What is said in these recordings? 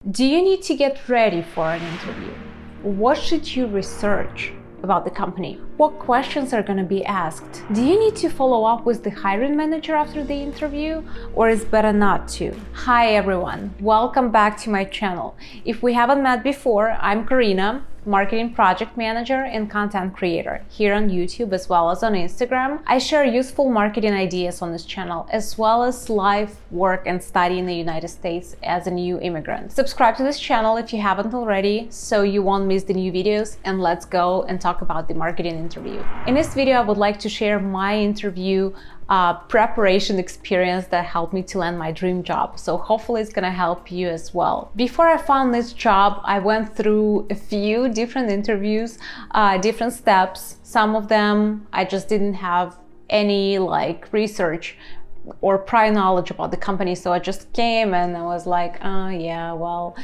Do you need to get ready for an interview? What should you research about the company? What questions are going to be asked? Do you need to follow up with the hiring manager after the interview, or is better not to? Hi everyone, welcome back to my channel. If we haven't met before, I'm Karyna, marketing project manager and content creator here on YouTube as well as on Instagram. I share useful marketing ideas on this channel, as well as life, work, and study in the United States as a new immigrant. Subscribe to this channel if you haven't already, so you won't miss the new videos, and let's go and talk about the marketing interview. In this video, I would like to share my interview preparation experience that helped me to land my dream job. So hopefully it's gonna help you as well. Before I found this job, I went through a few different interviews, different steps. Some of them I just didn't have any research or prior knowledge about the company. So I just came and I was like, oh yeah, well,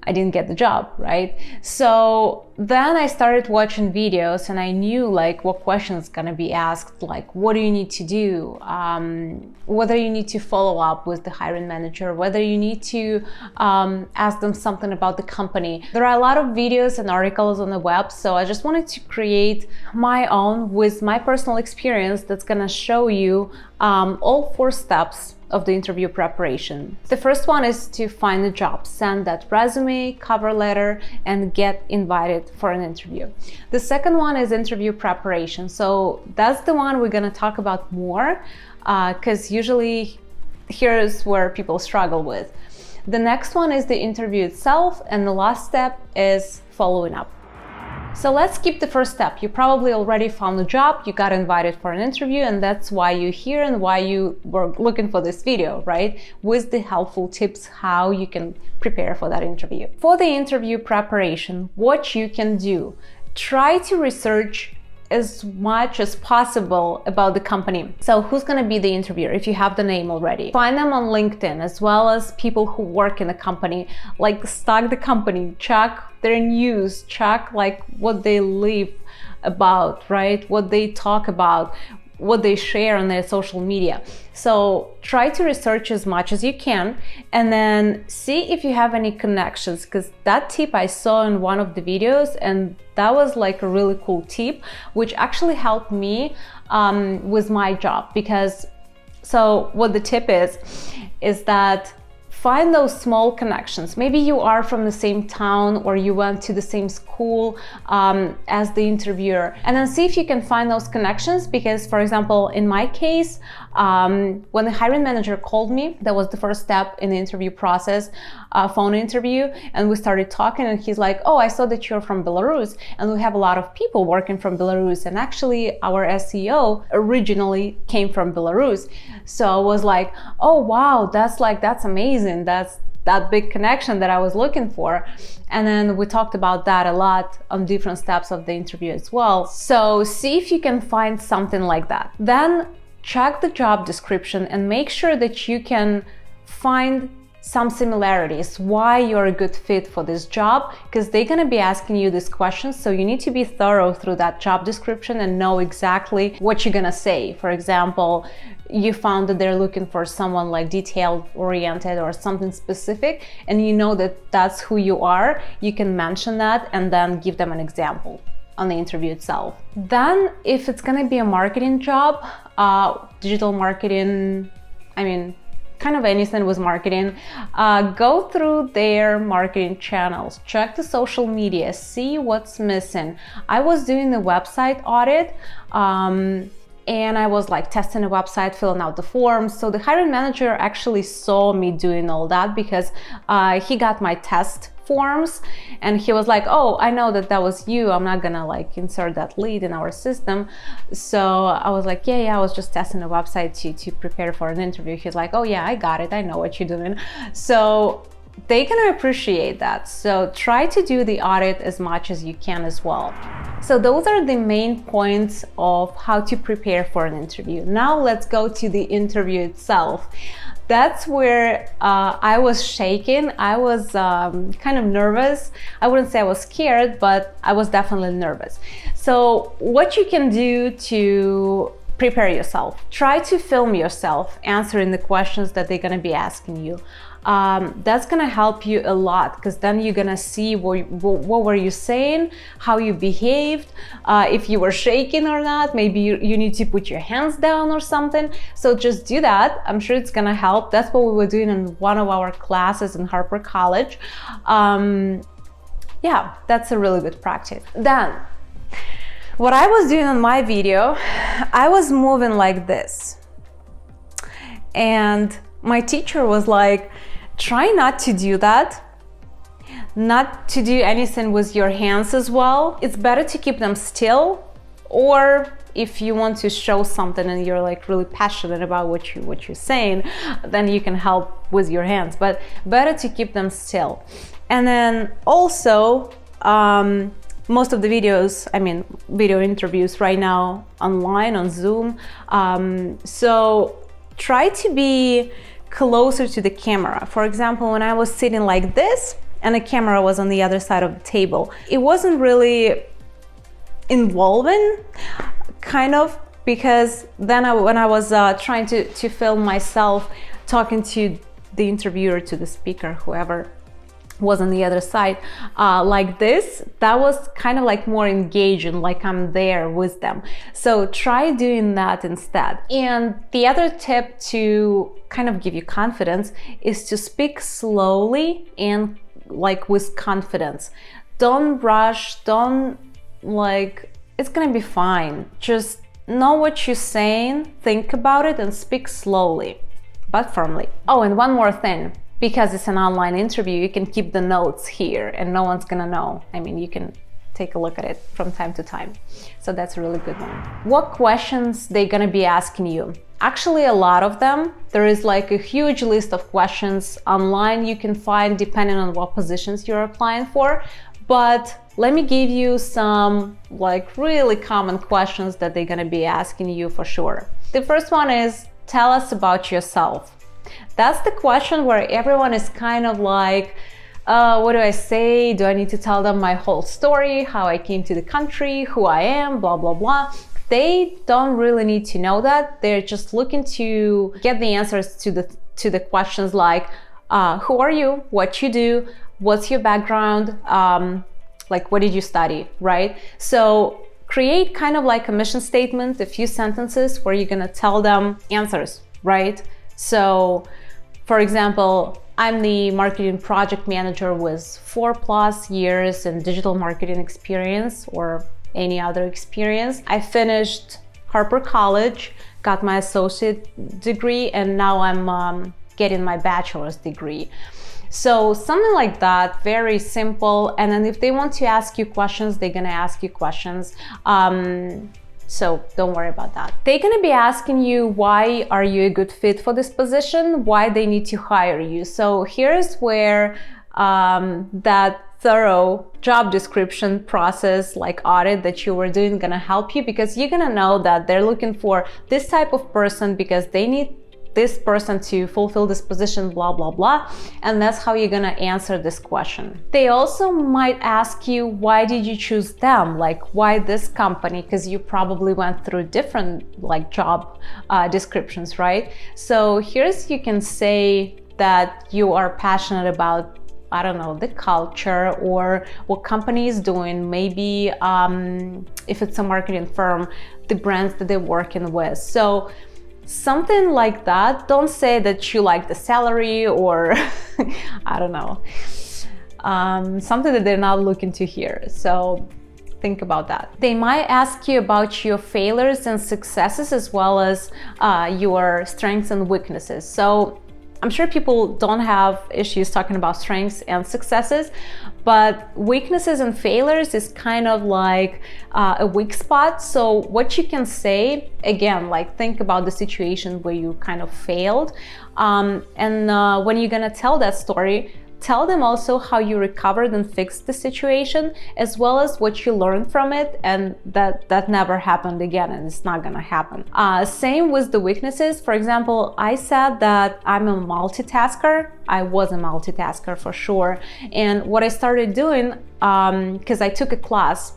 I didn't get the job, right? So then I started watching videos and I knew what questions gonna be asked, what do you need to do, whether you need to follow up with the hiring manager, whether you need to ask them something about the company. There are a lot of videos and articles on the web, so I just wanted to create my own with my personal experience that's gonna show you all 4 steps of the interview preparation. The first one is to find a job, send that resume, cover letter, and get invited for an interview. The second one is interview preparation. So that's the one we're gonna talk about more, because usually here's where people struggle with. The next one is the interview itself, and the last step is following up. So let's skip the first step. You probably already found a job, you got invited for an interview, and that's why you're here and why you were looking for this video, right? With the helpful tips how you can prepare for that interview. For the interview preparation, what you can do, try to research as much as possible about the company. So who's gonna be the interviewer if you have the name already? Find them on LinkedIn, as well as people who work in the company. Stalk the company, check their news, check what they live about, right? What they talk about, what they share on their social media. So try to research as much as you can, and then see if you have any connections, because that tip I saw in one of the videos, and that was a really cool tip, which actually helped me with my job. Because so what the tip is that find those small connections. Maybe you are from the same town, or you went to the same school as the interviewer, and then see if you can find those connections. Because, for example, in my case, when the hiring manager called me, that was the first step in the interview process, phone interview, and we started talking, and he's like, oh, I saw that you're from Belarus, and we have a lot of people working from Belarus, and actually our SEO originally came from Belarus. So I was like, oh wow, that's amazing. That's that big connection that I was looking for. And then we talked about that a lot on different steps of the interview as well. So see if you can find something like that. Then check the job description and make sure that you can find some similarities, why you're a good fit for this job, because they're going to be asking you these questions. So you need to be thorough through that job description and know exactly what you're going to say. For example, you found that they're looking for someone detail oriented or something specific, and you know that that's who you are, you can mention that and then give them an example on the interview itself. Then if it's going to be a marketing job, digital marketing, kind of anything with marketing, go through their marketing channels, check the social media, see what's missing. I was doing the website audit, and I was testing the website, filling out the forms. So the hiring manager actually saw me doing all that, because he got my test forms, and he was like, oh, I know that was you, I'm not gonna insert that lead in our system. So I was like, yeah, I was just testing the website to prepare for an interview. He's like, oh yeah, I got it, I know what you're doing. So they can appreciate that. So try to do the audit as much as you can as well. So those are the main points of how to prepare for an interview. Now let's go to the interview itself. That's where I was shaking. I was kind of nervous. I wouldn't say I was scared, but I was definitely nervous. So what you can do to prepare yourself. Try to film yourself answering the questions that they're going to be asking you. That's gonna help you a lot, because then you're gonna see what were you saying, how you behaved, if you were shaking or not. Maybe you need to put your hands down or something. So just do that. I'm sure it's gonna help. That's what we were doing in one of our classes in Harper College. Yeah, that's a really good practice. Then, what I was doing on my video, I was moving like this. And my teacher was like, try not to do that. Not to do anything with your hands as well. It's better to keep them still, or if you want to show something and you're like really passionate about what you're saying, then you can help with your hands, but better to keep them still. And then also, most of the videos, video interviews right now online on Zoom. So try to be closer to the camera. For example, when I was sitting like this and the camera was on the other side of the table, it wasn't really involving, kind of, because then when I was trying to film myself talking to the interviewer, to the speaker, whoever was on the other side, like this, that was kind of like more engaging, like I'm there with them. So try doing that instead. And the other tip to kind of give you confidence is to speak slowly and like with confidence. Don't rush, don't it's gonna be fine. Just know what you're saying, think about it, and speak slowly but firmly. Oh, and one more thing. Because it's an online interview, you can keep the notes here and no one's gonna know. You can take a look at it from time to time. So that's a really good one. What questions they're gonna be asking you? Actually, a lot of them. There is like a huge list of questions online you can find depending on what positions you're applying for. But let me give you some like really common questions that they're gonna be asking you for sure. The first one is, tell us about yourself. That's the question where everyone is kind of like, what do I say? Do I need to tell them my whole story, how I came to the country, who I am, blah, blah, blah. They don't really need to know that. They're just looking to get the answers to the questions like, who are you, what you do, what's your background, like what did you study, right? So create kind of like a mission statement, a few sentences where you're gonna tell them answers, right? So, for example, I'm the marketing project manager with 4+ years in digital marketing experience or any other experience. I finished Harper College, got my associate degree, and now I'm getting my bachelor's degree. So something like that, very simple. And then if they want to ask you questions, they're gonna ask you questions. So don't worry about that. They're gonna be asking you, why are you a good fit for this position? Why they need to hire you? So here's where that thorough job description process, like audit that you were doing, gonna help you, because you're gonna know that they're looking for this type of person because they need this person to fulfill this position, blah, blah, blah. And that's how you're gonna answer this question. They also might ask you, why did you choose them? Like, why this company? Because you probably went through different like job descriptions, right? So here's, you can say that you are passionate about, I don't know, the culture or what company is doing. Maybe if it's a marketing firm, the brands that they're working with. So something like that. Don't say that you like the salary or I don't know, something that they're not looking to hear. So think about that. They might ask you about your failures and successes, as well as your strengths and weaknesses. So I'm sure people don't have issues talking about strengths and successes, but weaknesses and failures is kind of like a weak spot. So what you can say, again, like think about the situation where you kind of failed. And when you're gonna tell that story, tell them also how you recovered and fixed the situation, as well as what you learned from it, and that never happened again, and it's not gonna happen. Same with the weaknesses. For example, I said that I'm a multitasker. I was a multitasker for sure. And what I started doing, because I took a class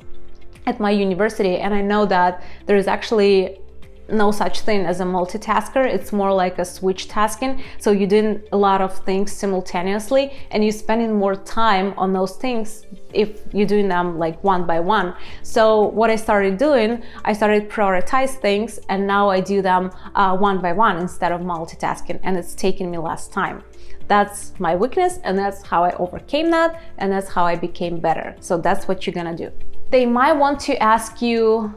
at my university, and I know that there is actually no such thing as a multitasker. It's more like a switch tasking. So you're doing a lot of things simultaneously and you're spending more time on those things if you're doing them like one by one. So what I started doing, I started prioritize things, and now I do them one by one instead of multitasking, and it's taking me less time. That's my weakness, and that's how I overcame that, and that's how I became better. So that's what you're gonna do. They might want to ask you,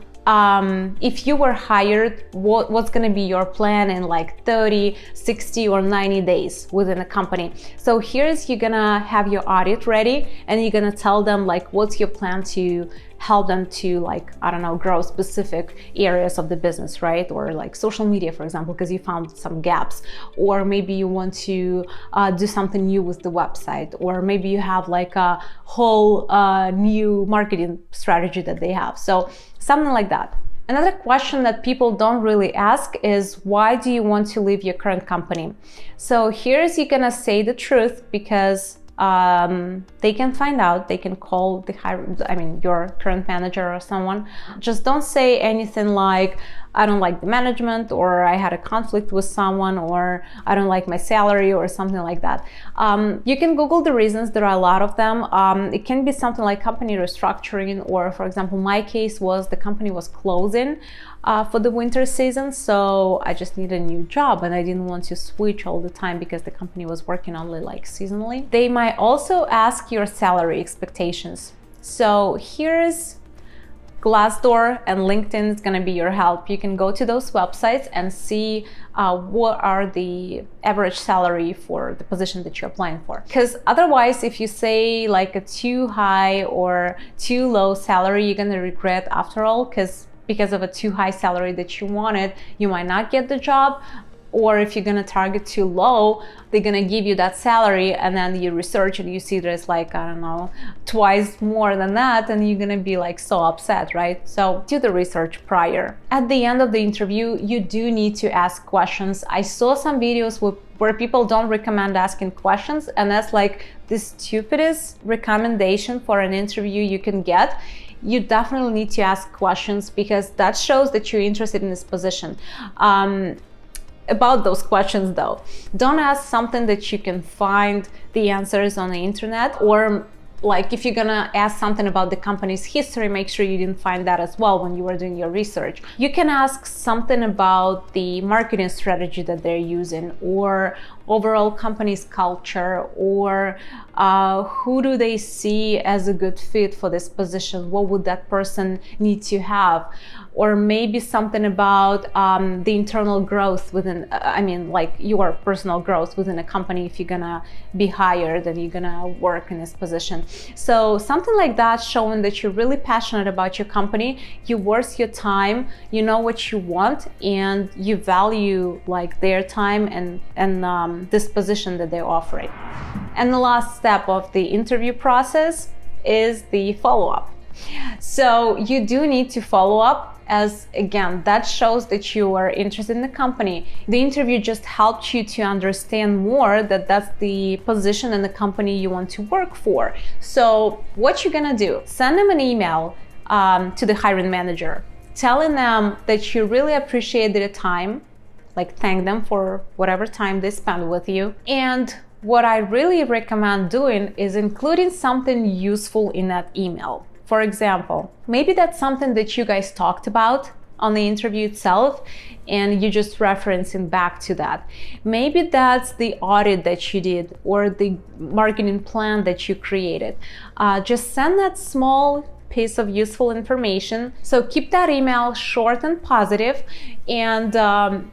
if you were hired, what's going to be your plan in like 30, 60 or 90 days within a company. So here's, you're going to have your audit ready, and you're going to tell them like what's your plan to help them to, like, I don't know, grow specific areas of the business, right? Or like social media, for example, because you found some gaps, or maybe you want to do something new with the website, or maybe you have like a whole new marketing strategy that they have. So something like that. Another question that people don't really ask is, why do you want to leave your current company? So here's, you're gonna say the truth, because they can find out. They can call your current manager or someone. Just don't say anything like, I don't like the management, or I had a conflict with someone, or I don't like my salary, or something like that. You can Google the reasons. There are a lot of them. It can be something like company restructuring, or for example, my case was the company was closing for the winter season, so I just needed a new job and I didn't want to switch all the time because the company was working only like seasonally. They might also ask your salary expectations. So here's Glassdoor and LinkedIn is going to be your help. You can go to those websites and see what are the average salary for the position that you're applying for. Because otherwise, if you say like a too high or too low salary, you're going to regret after all, because of a too high salary that you wanted, you might not get the job. Or if you're gonna target too low, they're gonna give you that salary, and then you research and you see there's like, I don't know, twice more than that, and you're gonna be like so upset, right? So do the research prior. At the end of the interview, you do need to ask questions. I saw some videos where people don't recommend asking questions, and that's like the stupidest recommendation for an interview you can get. You definitely need to ask questions, because that shows that you're interested in this position. About those questions though, don't ask something that you can find the answers on the internet, or like if you're gonna ask something about the company's history, make sure you didn't find that as well when you were doing your research. You can ask something about the marketing strategy that they're using, or overall company's culture, or who do they see as a good fit for this position? What would that person need to have? Or maybe something about the internal growth within, like your personal growth within a company if you're gonna be hired and you're gonna work in this position. So something like that, showing that you're really passionate about your company, you're worth your time, you know what you want, and you value like their time and this position that they're offering. And the last step of the interview process is the follow-up. So you do need to follow up, as again, that shows that you are interested in the company. The interview just helped you to understand more that that's the position and the company you want to work for. So what you're gonna do, send them an email to the hiring manager, telling them that you really appreciate their time, like thank them for whatever time they spend with you. And what I really recommend doing is including something useful in that email. For example, maybe that's something that you guys talked about on the interview itself, and you just referencing back to that. Maybe that's the audit that you did, or the marketing plan that you created. Just send that small piece of useful information. So keep that email short and positive, and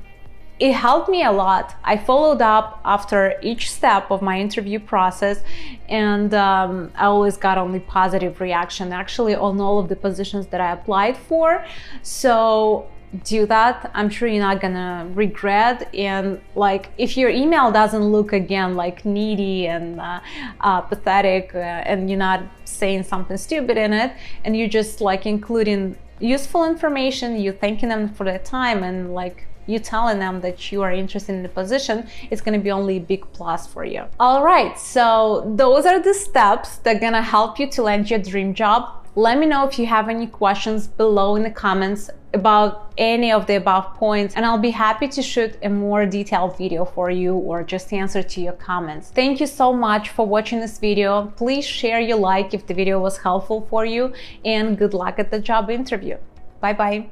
it helped me a lot. I followed up after each step of my interview process, and I always got only positive reaction, actually, on all of the positions that I applied for. So do that. I'm sure you're not gonna regret. And like, if your email doesn't look again like needy and pathetic, and you're not saying something stupid in it, and you're just like including useful information, you thanking them for their time, and like you telling them that you are interested in the position, it's going to be only a big plus for you. All right, so those are the steps that are going to help you to land your dream job. Let me know if you have any questions below in the comments about any of the above points, and I'll be happy to shoot a more detailed video for you or just answer to your comments. Thank you so much for watching this video. Please share your like if the video was helpful for you, and good luck at the job interview. Bye bye.